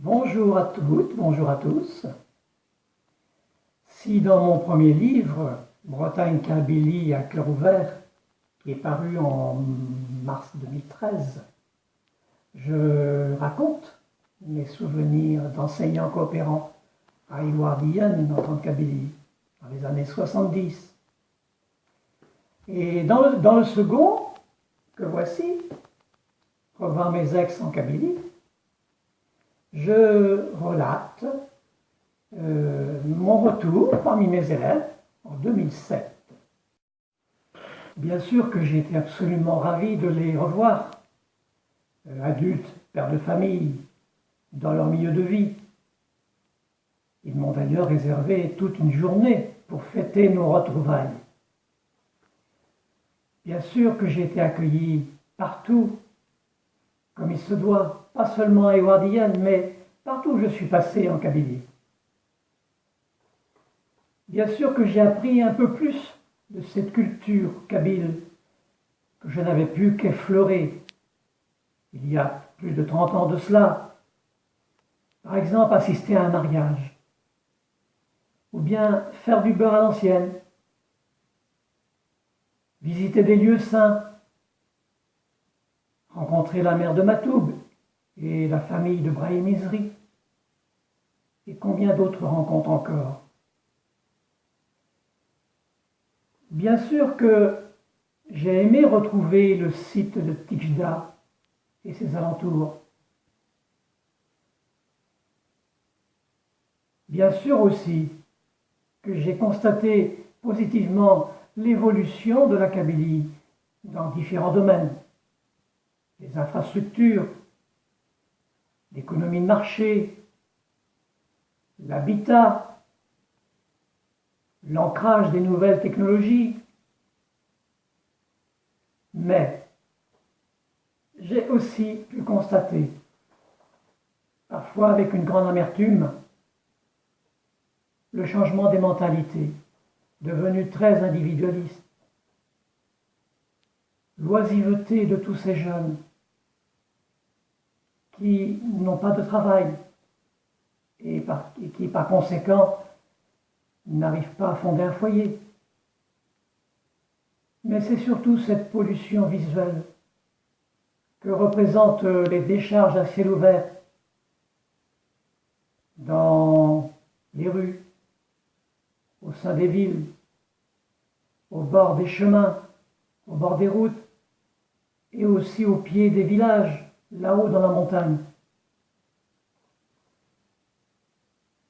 Bonjour à toutes, bonjour à tous. Si dans mon premier livre, Bretagne Kabylie à cœur ouvert, qui est paru en mars 2013, je raconte mes souvenirs d'enseignant coopérant à Iwardiyen en tant que Kabylie, dans les années 70. Et dans le second, que voici, Revoir mes ex en Kabylie, je relate mon retour parmi mes élèves en 2007. Bien sûr que j'ai été absolument ravi de les revoir, adultes, pères de famille, dans leur milieu de vie. Ils m'ont d'ailleurs réservé toute une journée pour fêter nos retrouvailles. Bien sûr que j'ai été accueilli partout, comme il se doit, pas seulement à Iwardiyen, mais partout où je suis passé en Kabylie. Bien sûr que j'ai appris un peu plus de cette culture kabyle que je n'avais pu qu'effleurer il y a plus de 30 ans de cela. Par exemple, assister à un mariage, ou bien faire du beurre à l'ancienne, visiter des lieux saints, rencontrer la mère de Matoub et la famille de Brahim Izri, et combien d'autres rencontres encore. Bien sûr que j'ai aimé retrouver le site de Tichda et ses alentours. Bien sûr aussi que j'ai constaté positivement l'évolution de la Kabylie dans différents domaines. Les infrastructures, l'économie de marché, l'habitat, l'ancrage des nouvelles technologies. Mais j'ai aussi pu constater, parfois avec une grande amertume, le changement des mentalités, devenues très individualistes, l'oisiveté de tous ces jeunes qui n'ont pas de travail et qui, par conséquent, n'arrivent pas à fonder un foyer. Mais c'est surtout cette pollution visuelle que représentent les décharges à ciel ouvert dans les rues, au sein des villes, au bord des chemins, au bord des routes et aussi au pied des villages, là-haut dans la montagne.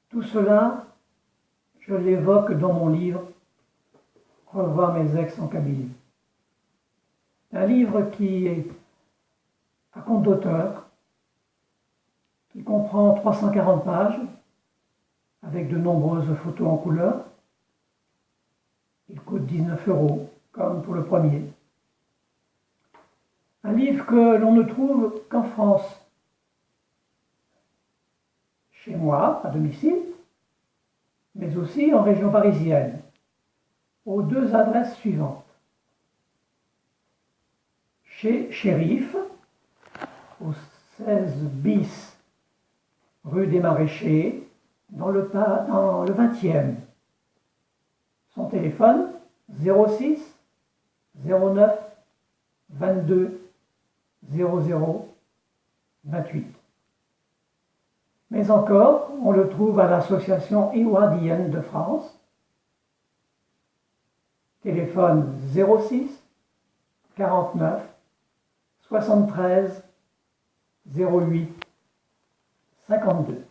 Tout cela, je l'évoque dans mon livre « Revoir mes ex en Kabylie ». Un livre qui est à compte d'auteur, qui comprend 340 pages, avec de nombreuses photos en couleur. Il coûte 19 €, comme pour le premier. Un livre que l'on ne trouve qu'en France, chez moi, à domicile, mais aussi en région parisienne, aux deux adresses suivantes. Chez Chérif, au 16 bis rue des Maraîchers, dans le 20e. Son téléphone 06 09 22 00 28. Mais encore, on le trouve à l'association Iwardiyen de France. Téléphone 06 49 73 08 52.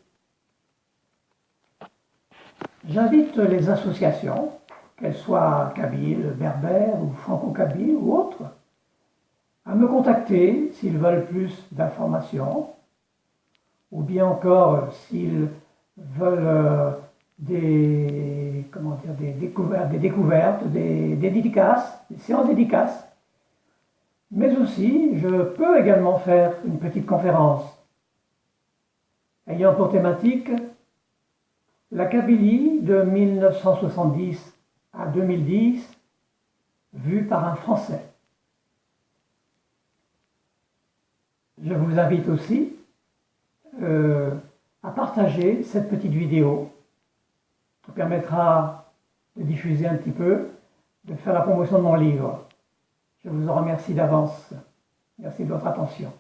J'invite les associations, qu'elles soient kabyles, berbères ou franco-kabyles ou autres, à me contacter s'ils veulent plus d'informations, ou bien encore s'ils veulent des découvertes, des dédicaces, des séances dédicaces. Mais aussi, je peux également faire une petite conférence ayant pour thématique la Kabylie de 1970 à 2010, vue par un Français. Je vous invite aussi partager cette petite vidéo qui permettra de diffuser un petit peu, de faire la promotion de mon livre. Je vous en remercie d'avance. Merci de votre attention.